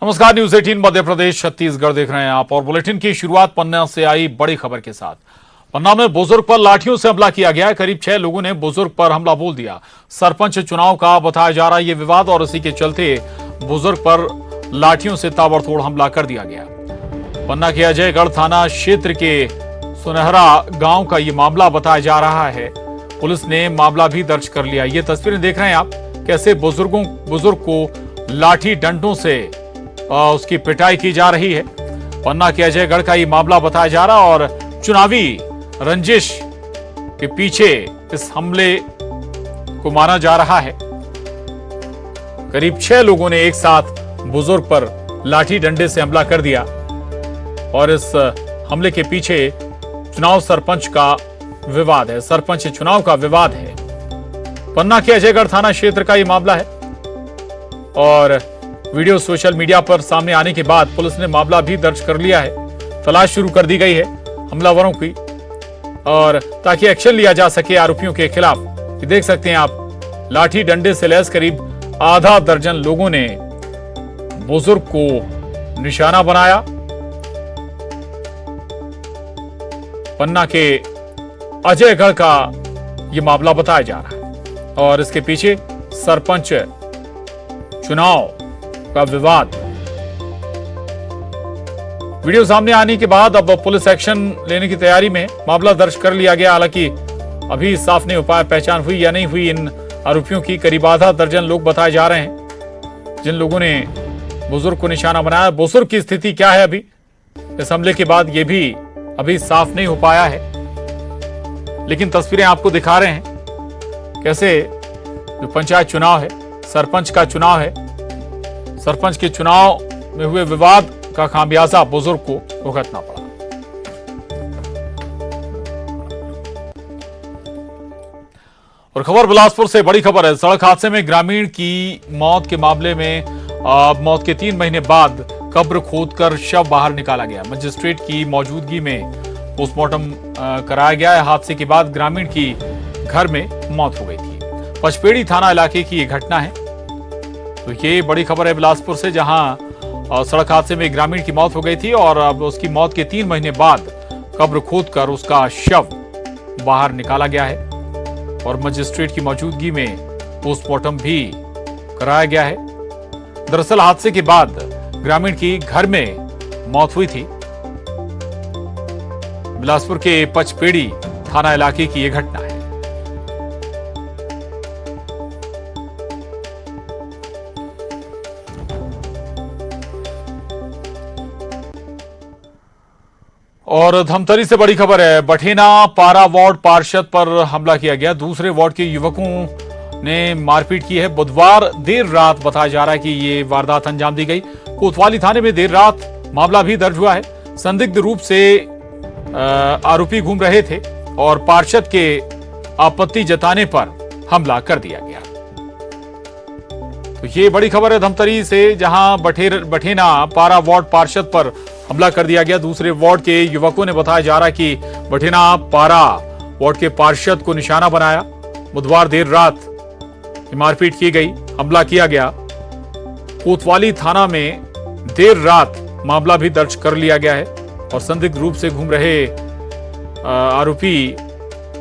नमस्कार, न्यूज 18 मध्य प्रदेश छत्तीसगढ़ देख रहे हैं आप और बुलेटिन की शुरुआत पन्ना से आई बड़ी खबर के साथ। पन्ना में बुजुर्ग पर लाठियों से हमला किया गया है। करीब 6 लोगों ने बुजुर्ग पर हमला बोल दिया। सरपंच चुनाव का बताया जा रहा है ये विवाद और इसी के चलते बुजुर्ग पर लाठियों से ताबड़तोड़ हमला कर दिया गया। पन्ना के अजयगढ़ थाना क्षेत्र के सुनहरा गांव का ये मामला बताया जा रहा है। पुलिस ने मामला भी दर्ज कर लिया। ये तस्वीरें देख रहे हैं आप, कैसे बुजुर्ग को लाठी डंडों से उसकी पिटाई की जा रही है। पन्ना के अजयगढ़ का ये मामला बताया जा रहा और चुनावी रंजिश के पीछे इस हमले को माना जा रहा है। करीब 6 लोगों ने एक साथ बुजुर्ग पर लाठी डंडे से हमला कर दिया और इस हमले के पीछे चुनाव सरपंच का विवाद है। सरपंच चुनाव का विवाद है। पन्ना के अजयगढ़ थाना क्षेत्र का यह मामला है और वीडियो सोशल मीडिया पर सामने आने के बाद पुलिस ने मामला भी दर्ज कर लिया है। तलाश शुरू कर दी गई है हमलावरों की और ताकि एक्शन लिया जा सके आरोपियों के खिलाफ। देख सकते हैं आप, लाठी डंडे से लैस करीब आधा दर्जन लोगों ने बुजुर्ग को निशाना बनाया। पन्ना के अजयगढ़ का यह मामला बताया जा रहा है और इसके पीछे सरपंच चुनाव का विवाद। वीडियो सामने आने के बाद अब पुलिस एक्शन लेने की तैयारी में। मामला दर्ज कर लिया गया। हालांकि अभी साफ नहीं हो पाया पहचान हुई या नहीं हुई इन आरोपियों की। करीब आधा दर्जन लोग बताए जा रहे हैं जिन लोगों ने बुजुर्ग को निशाना बनाया। बुजुर्ग की स्थिति क्या है अभी इस हमले के बाद, ये भी अभी साफ नहीं हो पाया है। लेकिन तस्वीरें आपको दिखा रहे हैं कैसे जो पंचायत चुनाव है, सरपंच का चुनाव है, सरपंच के चुनाव में हुए विवाद का खामियाजा बुजुर्ग को भुगतना पड़ा। और खबर बिलासपुर से, बड़ी खबर है। सड़क हादसे में ग्रामीण की मौत के मामले में मौत के 3 महीने बाद कब्र खोदकर शव बाहर निकाला गया। मजिस्ट्रेट की मौजूदगी में पोस्टमार्टम कराया गया है। हादसे के बाद ग्रामीण की घर में मौत हो गई थी। पचपेड़ी थाना इलाके की यह घटना है। तो ये बड़ी खबर है बिलासपुर से, जहां सड़क हादसे में ग्रामीण की मौत हो गई थी और अब उसकी मौत के 3 महीने बाद कब्र खोदकर उसका शव बाहर निकाला गया है और मजिस्ट्रेट की मौजूदगी में पोस्टमार्टम भी कराया गया है। दरअसल हादसे के बाद ग्रामीण की घर में मौत हुई थी। बिलासपुर के पचपेड़ी थाना इलाके की यह घटना है। और धमतरी से बड़ी खबर है। बठेना पारा वार्ड पार्षद पर हमला किया गया। दूसरे वार्ड के युवकों ने मारपीट की है। बुधवार देर रात बताया जा रहा है कि ये वारदात अंजाम दी गई। कोतवाली थाने में देर रात मामला भी दर्ज हुआ है। संदिग्ध रूप से आरोपी घूम रहे थे और पार्षद के आपत्ति जताने पर हमला कर दिया गया। तो ये बड़ी खबर है धमतरी से, जहां बठेना पारा वार्ड पार्षद पर हमला कर दिया गया। दूसरे वार्ड के युवकों ने बताया जा रहा है कि बठेना पारा वार्ड के पार्षद को निशाना बनाया। बुधवार देर रात मारपीट की गई, हमला किया गया। कोतवाली थाना में देर रात मामला भी दर्ज कर लिया गया है और संदिग्ध रूप से घूम रहे आरोपी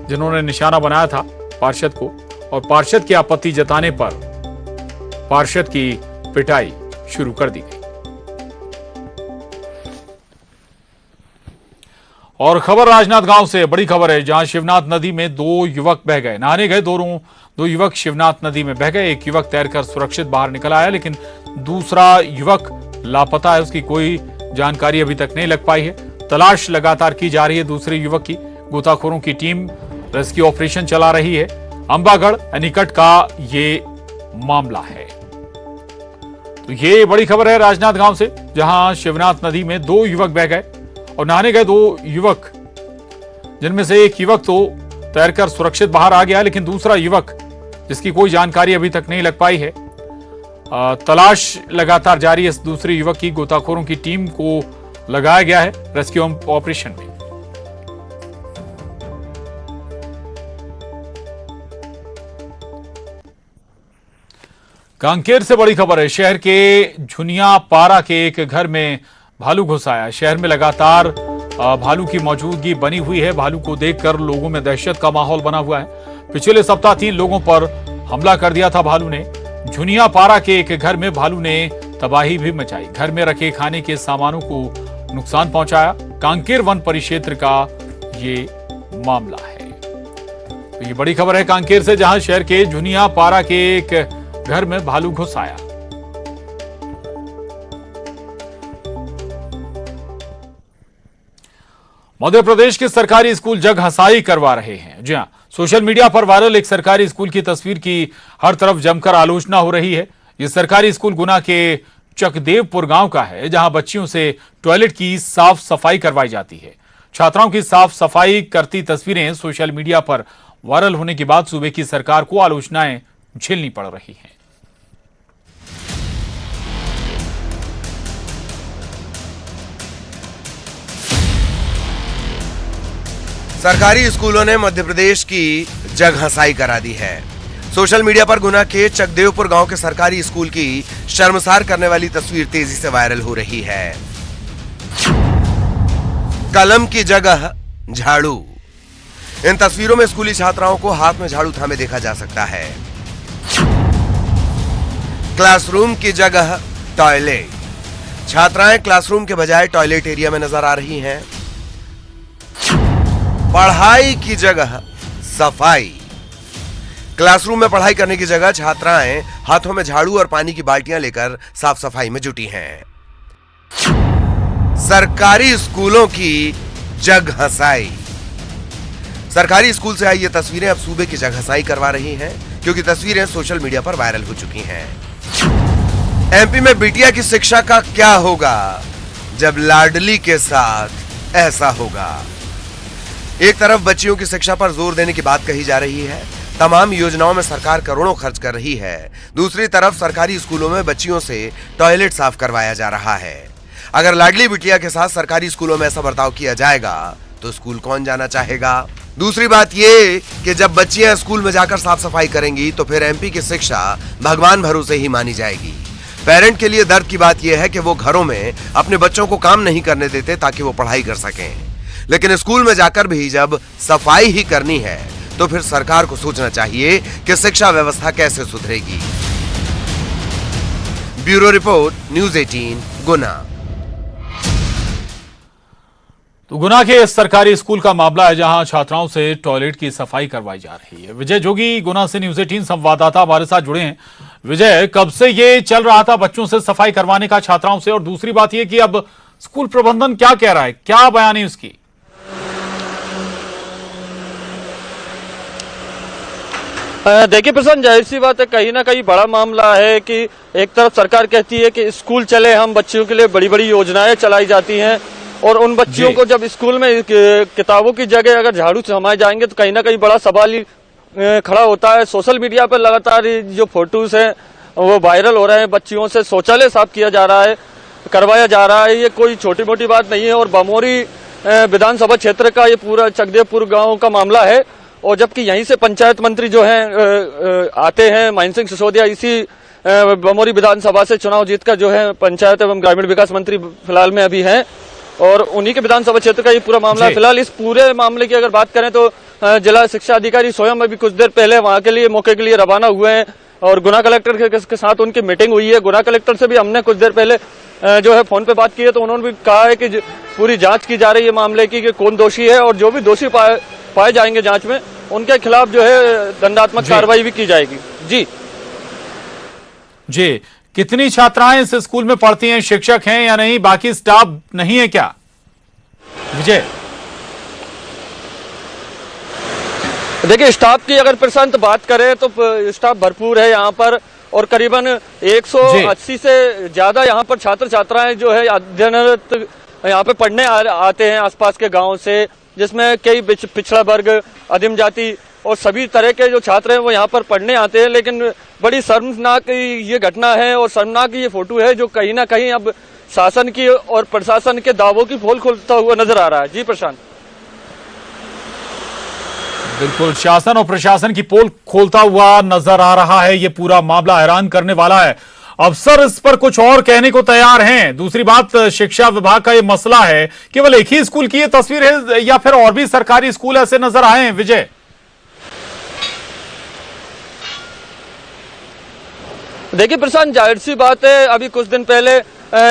जिन्होंने निशाना बनाया था पार्षद को, और पार्षद की आपत्ति जताने पर पार्षद की पिटाई शुरू कर दी गई। और खबर राजनांदगांव से, बड़ी खबर है, जहां शिवनाथ नदी में 2 युवक बह गए। नहाने गए दो युवक शिवनाथ नदी में बह गए। एक युवक तैरकर सुरक्षित बाहर निकल आया, लेकिन दूसरा युवक लापता है। उसकी कोई जानकारी अभी तक नहीं लग पाई है। तलाश लगातार की जा रही है दूसरे युवक की। गोताखोरों की टीम रेस्क्यू ऑपरेशन चला रही है। अंबागढ़ निकट का ये मामला है। तो ये बड़ी खबर है राजनांदगांव से, जहां शिवनाथ नदी में 2 युवक बह गए और नहाने गए 2 युवक, जिनमें से एक युवक तो तैरकर सुरक्षित बाहर आ गया, लेकिन दूसरा युवक जिसकी कोई जानकारी अभी तक नहीं लग पाई है। तलाश लगातार जारी है इस दूसरे युवक की। गोताखोरों की टीम को लगाया गया है रेस्क्यू ऑपरेशन में। कांकेर से बड़ी खबर है। शहर के झुनिया पारा के एक घर में भालू घुस आया। शहर में लगातार भालू की मौजूदगी बनी हुई है। भालू को देखकर लोगों में दहशत का माहौल बना हुआ है। पिछले सप्ताह 3 लोगों पर हमला कर दिया था भालू ने। झुनिया पारा के एक घर में भालू ने तबाही भी मचाई। घर में रखे खाने के सामानों को नुकसान पहुंचाया। कांकेर वन परिक्षेत्र का ये मामला है। तो ये बड़ी खबर है कांकेर से, जहां शहर के झुनिया पारा के एक घर में भालू घुस आया। मध्य प्रदेश के सरकारी स्कूल जग हंसाई करवा रहे हैं। जी हां, सोशल मीडिया पर वायरल एक सरकारी स्कूल की तस्वीर की हर तरफ जमकर आलोचना हो रही है। यह सरकारी स्कूल गुना के चकदेवपुर गांव का है, जहां बच्चियों से टॉयलेट की साफ सफाई करवाई जाती है। छात्राओं की साफ सफाई करती तस्वीरें सोशल मीडिया पर वायरल होने के बाद सूबे की सरकार को आलोचनाएं झेलनी पड़ रही हैं। सरकारी स्कूलों ने मध्य प्रदेश की जग हंसाई करा दी है। सोशल मीडिया पर गुना के चकदेवपुर गांव के सरकारी स्कूल की शर्मसार करने वाली तस्वीर तेजी से वायरल हो रही है। कलम की जगह झाड़ू। इन तस्वीरों में स्कूली छात्राओं को हाथ में झाड़ू थामे देखा जा सकता है। क्लासरूम की जगह टॉयलेट। छात्राएं क्लासरूम के बजाय टॉयलेट एरिया में नजर आ रही हैं। पढ़ाई की जगह सफाई। क्लासरूम में पढ़ाई करने की जगह छात्राएं हाथों में झाड़ू और पानी की बाल्टियां लेकर साफ सफाई में जुटी हैं। सरकारी स्कूलों की जग हंसाई। सरकारी स्कूल से आई ये तस्वीरें अब सूबे की जग हंसाई करवा रही हैं, क्योंकि तस्वीरें सोशल मीडिया पर वायरल हो चुकी हैं। एमपी में बिटिया की शिक्षा का क्या होगा जब लाडली के साथ ऐसा होगा। एक तरफ बच्चियों की शिक्षा पर जोर देने की बात कही जा रही है। तमाम योजनाओं में सरकार करोड़ों खर्च कर रही है। दूसरी तरफ सरकारी स्कूलों में बच्चियों से टॉयलेट साफ करवाया जा रहा है। अगर लाडली बिटिया के साथ सरकारी स्कूलों में ऐसा बर्ताव किया जाएगा तो स्कूल कौन जाना चाहेगा। दूसरी बात ये कि जब बच्चियां स्कूल में जाकर साफ सफाई करेंगी तो फिर एमपी की शिक्षा भगवान भरोसे ही मानी जाएगी। पेरेंट के लिए दर्द की बात यह है कि वो घरों में अपने बच्चों को काम नहीं करने देते ताकि वो पढ़ाई कर सकें, लेकिन स्कूल में जाकर भी जब सफाई ही करनी है तो फिर सरकार को सोचना चाहिए कि शिक्षा व्यवस्था कैसे सुधरेगी। ब्यूरो रिपोर्ट, न्यूज़ 18 गुना। तो गुना के सरकारी स्कूल का मामला है, जहां छात्राओं से टॉयलेट की सफाई करवाई जा रही है। विजय जोगी गुना से न्यूज़ 18 संवाददाता हमारे साथ जुड़े हैं। विजय, कब से ये चल रहा था बच्चों से सफाई करवाने का छात्राओं से, और दूसरी बात यह कि अब स्कूल प्रबंधन क्या कह रहा है, क्या बयान है उसकी? देखिए प्रसन्न, जाहिर सी बात है, कहीं ना कहीं बड़ा मामला है कि एक तरफ सरकार कहती है कि स्कूल चले हम, बच्चियों के लिए बड़ी बड़ी योजनाएं चलाई जाती हैं, और उन बच्चियों को जब स्कूल में किताबों की जगह अगर झाड़ू थमाए जाएंगे तो कहीं ना कहीं बड़ा सवाल ही खड़ा होता है। सोशल मीडिया पर लगातार जो फोटोज हैं वो वायरल हो रहे हैं। बच्चियों से शौचालय साफ किया जा रहा है, करवाया जा रहा है। ये कोई छोटी मोटी बात नहीं है। और बमोरी विधानसभा क्षेत्र का ये पूरा चकदेवपुर गाँव का मामला है, और जबकि यहीं से पंचायत मंत्री जो हैं आते हैं, महेंद्र सिंह सिसोदिया इसी बमोरी विधानसभा से चुनाव जीतकर जो है पंचायत एवं ग्रामीण विकास मंत्री फिलहाल में अभी हैं, और उन्हीं के विधानसभा क्षेत्र का ये पूरा मामला है। फिलहाल इस पूरे मामले की अगर बात करें तो जिला शिक्षा अधिकारी स्वयं अभी कुछ देर पहले वहां के लिए मौके के लिए रवाना हुए हैं, और गुना कलेक्टर के साथ उनकी मीटिंग हुई है। गुना कलेक्टर से भी हमने कुछ देर पहले जो है फोन पे बात की है, तो उन्होंने भी कहा है कि पूरी जांच की जा रही है मामले की कि कौन दोषी है, और जो भी दोषी पाए जाएंगे जांच में उनके खिलाफ जो है दंडात्मक कार्रवाई भी की जाएगी। जी, कितनी छात्राएं इस स्कूल में पढ़ती हैं? शिक्षक हैं या नहीं? बाकी स्टाफ नहीं है क्या? विजय, देखिए स्टाफ की अगर प्रशांत बात करें तो स्टाफ भरपूर है यहाँ पर, और करीबन 180 से ज्यादा यहाँ पर छात्र छात्राएं जो है अध्ययनरत यहाँ पे पढ़ने आते हैं आसपास के गांव से, जिसमें कई पिछड़ा वर्ग, आदिम जाति और सभी तरह के जो छात्र हैं वो यहाँ पर पढ़ने आते हैं। लेकिन बड़ी शर्मनाक ये घटना है और शर्मनाक ये फोटो है जो कहीं ना कहीं अब शासन की और प्रशासन के दावों की पोल खोलता हुआ नजर आ रहा है। जी प्रशांत। बिल्कुल शासन और प्रशासन की पोल खोलता हुआ नजर आ रहा है। ये पूरा मामला हैरान करने वाला है। अफसर इस पर कुछ और कहने को तैयार हैं। दूसरी बात, शिक्षा विभाग का ये मसला है, केवल एक ही स्कूल की ये तस्वीर है या फिर और भी सरकारी स्कूल ऐसे नजर आए हैं? विजय, देखिए प्रशांत, जाहिर सी बात है, अभी कुछ दिन पहले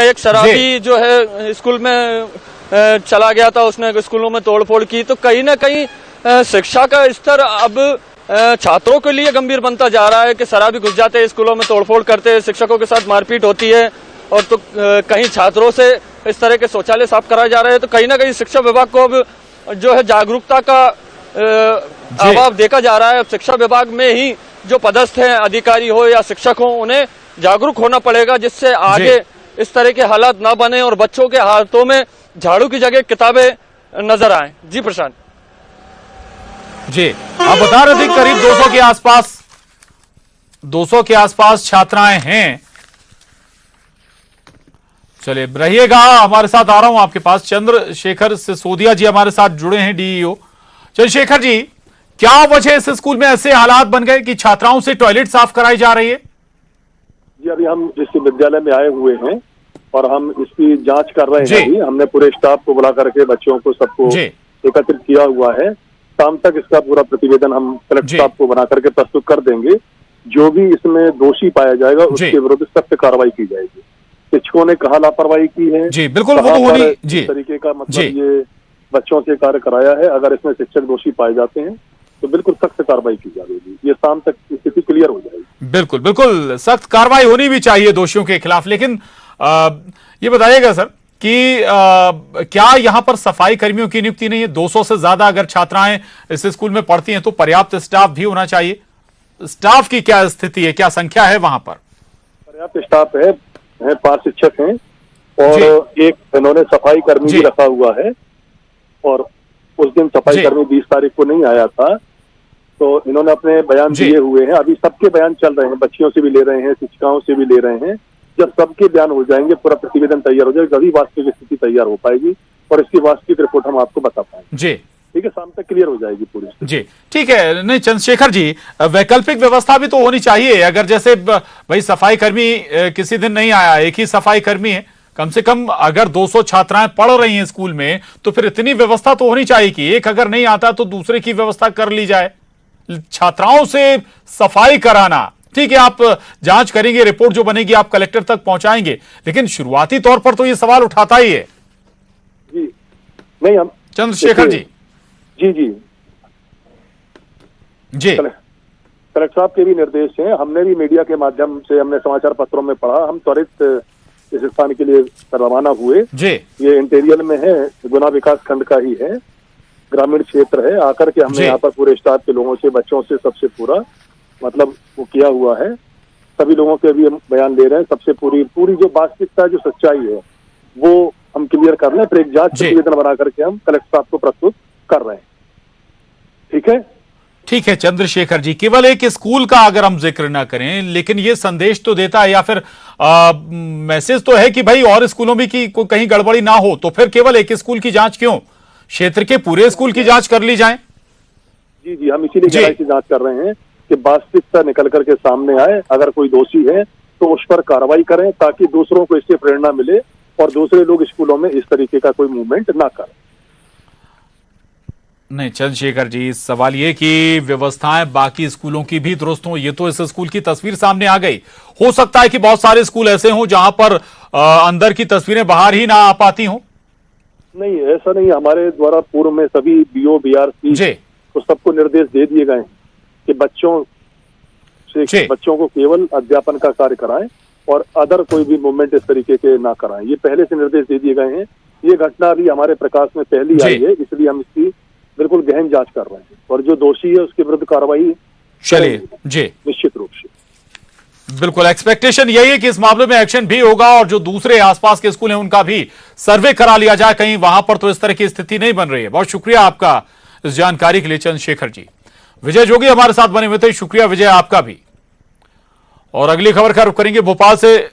एक शराबी जो है स्कूल में चला गया था, उसने स्कूलों में तोड़फोड़ की, तो कहीं ना कहीं शिक्षा का स्तर अब छात्रों के लिए गंभीर बनता जा रहा है कि शराबी घुस जाते हैं स्कूलों में, तोड़फोड़ करते हैं, शिक्षकों के साथ मारपीट होती है, और तो कहीं छात्रों से इस तरह के शौचालय साफ कराए जा रहे हैं। तो कहीं ना कहीं शिक्षा विभाग को अब जो है जागरूकता का अभाव देखा जा रहा है। शिक्षा विभाग में ही जो पदस्थ हैं, अधिकारी हो या शिक्षक हो, उन्हें जागरूक होना पड़ेगा, जिससे आगे इस तरह के हालात ना बने और बच्चों के हाथों में झाड़ू की जगह किताबें नजर आए। जी प्रशांत जी, आप बता रहे थे करीब 200 के आसपास छात्राएं हैं। चलिए रहिएगा, हमारे साथ आ रहा हूं आपके पास। चंद्रशेखर सिसोदिया जी हमारे साथ जुड़े हैं, डीईओ। चंद्रशेखर जी, क्या वजह इस स्कूल में ऐसे हालात बन गए कि छात्राओं से टॉयलेट साफ कराई जा रही है? जी, अभी हम इस विद्यालय में आए हुए हैं और हम इसकी जांच कर रहे हैं। अभी हमने पूरे स्टाफ को बुला करके बच्चों को सबको एकत्रित किया हुआ है। शाम तक इसका पूरा प्रतिवेदन हम कलेक्टर साहब को बना करके प्रस्तुत कर देंगे। जो भी इसमें दोषी पाया जाएगा उसके विरुद्ध सख्त कार्रवाई की जाएगी। शिक्षकों ने कहा लापरवाही की है, जी बिल्कुल, वो तो होनी इस तरीके का मतलब ये बच्चों से कार्य कराया है। अगर इसमें शिक्षक दोषी पाए जाते हैं तो बिल्कुल सख्त कार्रवाई की जाएगी। ये शाम तक स्थिति क्लियर हो जाएगी। बिल्कुल बिल्कुल, सख्त कार्रवाई होनी भी चाहिए दोषियों के खिलाफ। लेकिन ये बताइएगा सर कि क्या यहाँ पर सफाई कर्मियों की नियुक्ति नहीं है? 200 से ज्यादा अगर छात्राएं इस स्कूल में पढ़ती हैं तो पर्याप्त स्टाफ भी होना चाहिए। स्टाफ की क्या स्थिति है, क्या संख्या है वहां पर? पर्याप्त स्टाफ है, 5 शिक्षक हैं और एक इन्होंने सफाई कर्मी भी रखा हुआ है। और उस दिन सफाई कर्मी 20 तारीख को नहीं आया था, तो इन्होंने अपने बयान दिए हुए हैं। अभी सबके बयान चल रहे हैं, बच्चियों से भी ले रहे हैं, शिक्षिकाओं से भी ले रहे हैं। जब सबके बयान हो जाएंगे, पूरा प्रतिवेदन तैयार हो जाएगा, तभी वास्तविक स्थिति तैयार हो पाएगी और इसकी वास्तविक रिपोर्ट हम आपको बता पाएंगे। जी ठीक है, शाम तक क्लियर हो जाएगी पूरी। जी ठीक है। नहीं चंद्रशेखर जी, वैकल्पिक व्यवस्था भी तो होनी चाहिए। अगर जैसे भाई सफाई कर्मी किसी दिन नहीं आया, एक ही सफाई कर्मी है, कम से कम अगर 200 छात्राएं पढ़ रही हैं स्कूल में तो फिर इतनी व्यवस्था तो होनी चाहिए कि एक अगर नहीं आता तो दूसरे की व्यवस्था कर ली जाए। छात्राओं से सफाई कराना, ठीक है, आप जांच करेंगे, रिपोर्ट जो बनेगी आप कलेक्टर तक पहुंचाएंगे, लेकिन शुरुआती तौर पर तो ये सवाल उठाता ही है। जी नहीं, हम चंद्रशेखर जी जी जी जी कलेक्टर साहब के भी निर्देश हैं। हमने भी मीडिया के माध्यम से, हमने समाचार पत्रों में पढ़ा, हम त्वरित इस स्थान के लिए रवाना हुए। जी ये इंटीरियर में है, गुना विकास खंड का ही है, ग्रामीण क्षेत्र है। आकर के हमने यहाँ पर पूरे स्टाफ के लोगों से, बच्चों से, सबसे पूरा मतलब वो किया हुआ है। सभी लोगों के भी हम बयान ले रहे हैं। सबसे पूरी जो वास्तविकता, जो सच्चाई है वो हम क्लियर कर रहे हैं। फिर एक जांच प्रतिवेदन बना करके हम कलेक्टर साहब को प्रस्तुत कर रहे हैं। ठीक है, ठीक है चंद्रशेखर जी, केवल एक स्कूल का अगर हम जिक्र ना करें, लेकिन ये संदेश तो देता है या फिर मैसेज तो है कि भाई और स्कूलों में की कहीं गड़बड़ी ना हो, तो फिर केवल एक स्कूल की जांच क्यों? क्षेत्र के पूरे स्कूल की जांच कर ली जाए। जी जी, हम इसीलिए गहराई से जांच कर रहे हैं कि वास्तविकता निकल करके सामने आए। अगर कोई दोषी है तो उस पर कार्रवाई करें, ताकि दूसरों को इससे प्रेरणा मिले और दूसरे लोग स्कूलों में इस तरीके का कोई मूवमेंट ना करें। नहीं चंद्रशेखर जी, सवाल ये कि व्यवस्थाएं बाकी स्कूलों की भी दुरुस्त हो। ये तो इस स्कूल की तस्वीर सामने आ गई। हो सकता है कि बहुत सारे स्कूल ऐसे हों जहां पर अंदर की तस्वीरें बाहर ही ना आ पाती हों। नहीं, ऐसा नहीं। हमारे द्वारा पूर्व में सभी बीओ बीआरसी को सबको निर्देश दे दिए गए हैं कि बच्चों को केवल अध्यापन का कार्य कराएं और अदर कोई भी मूवमेंट इस तरीके के ना कराएं। ये पहले से निर्देश दे दिए गए हैं। ये घटना अभी हमारे प्रकाश में पहली आई है, इसलिए हम इसकी बिल्कुल गहन जांच कर रहे हैं और जो दोषी है उसके विरुद्ध कार्रवाई चलिए जी निश्चित रूप से। बिल्कुल एक्सपेक्टेशन यही है कि इस मामले में एक्शन भी होगा और जो दूसरे आसपास के स्कूल हैं उनका भी सर्वे करा लिया जाए, कहीं वहां पर तो इस तरह की स्थिति नहीं बन रही है। बहुत शुक्रिया आपका इस जानकारी के लिए चंद्रशेखर जी। विजय जोगी हमारे साथ बने हुए थे, शुक्रिया विजय आपका भी। और अगली खबर का रुख करेंगे। भोपाल से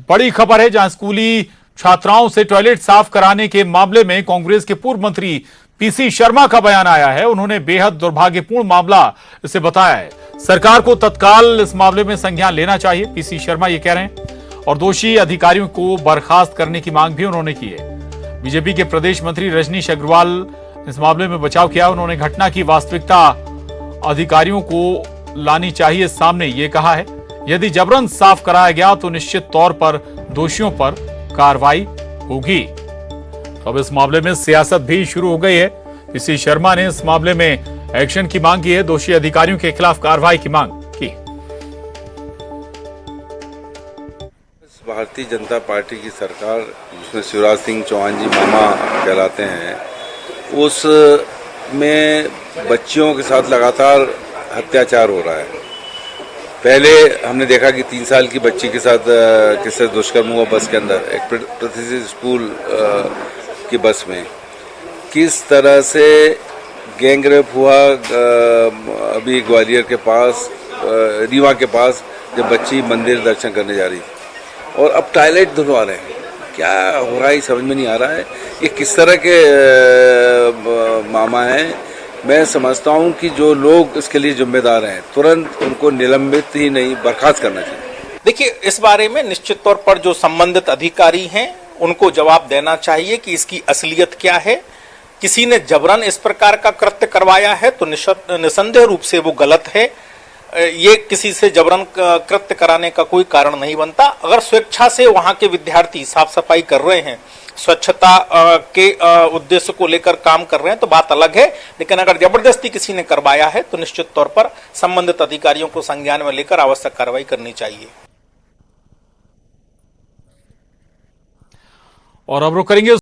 बड़ी खबर है, जहां स्कूली छात्राओं से टॉयलेट साफ कराने के मामले में कांग्रेस के पूर्व मंत्री पीसी शर्मा का बयान आया है। उन्होंने बेहद दुर्भाग्यपूर्ण मामला इसे बताया है। सरकार को तत्काल इस मामले में संज्ञान लेना चाहिए, पीसी शर्मा ये कह रहे हैं। और दोषी अधिकारियों को बर्खास्त करने की मांग भी उन्होंने की है। बीजेपी के प्रदेश मंत्री रजनीश अग्रवाल इस मामले में बचाव किया। उन्होंने घटना की वास्तविकता अधिकारियों को लानी चाहिए सामने, ये कहा है। यदि जबरन साफ कराया गया तो निश्चित तौर पर दोषियों पर कार्रवाई होगी। तो अब इस मामले में सियासत भी शुरू हो गई है। पीसी शर्मा ने इस मामले में एक्शन की मांग की है, दोषी अधिकारियों के खिलाफ कार्रवाई की मांग की। भारतीय जनता पार्टी की सरकार, जिसमें शिवराज सिंह चौहान जी मामा कहलाते हैं, उस में बच्चियों के साथ लगातार अत्याचार हो रहा है। पहले हमने देखा कि 3 साल की बच्ची के साथ किससे दुष्कर्म हुआ बस के अंदर, एक प्रतिष्ठित स्कूल की बस में। किस तरह से गैंग रेप हुआ अभी ग्वालियर के पास, रीवा के पास, जब बच्ची मंदिर दर्शन करने जा रही थी, और अब टॉयलेट धुलवा रहे हैं। क्या हो रहा है समझ में नहीं आ रहा है। ये किस तरह के मामा हैं। मैं समझता हूं कि जो लोग इसके लिए जिम्मेदार हैं, तुरंत उनको निलंबित ही नहीं बर्खास्त करना चाहिए। देखिए, इस बारे में निश्चित तौर पर जो संबंधित अधिकारी हैं उनको जवाब देना चाहिए कि इसकी असलियत क्या है। किसी ने जबरन इस प्रकार का कृत्य करवाया है तो निसंदेह रूप से वो गलत है। ये किसी से जबरन कृत्य कराने का कोई कारण नहीं बनता। अगर स्वेच्छा से वहां के विद्यार्थी साफ सफाई कर रहे हैं, स्वच्छता के उद्देश्य को लेकर काम कर रहे हैं, तो बात अलग है। लेकिन अगर जबरदस्ती किसी ने करवाया है तो निश्चित तौर पर संबंधित अधिकारियों को संज्ञान में लेकर आवश्यक कार्रवाई करनी चाहिए। और अब रुक करेंगे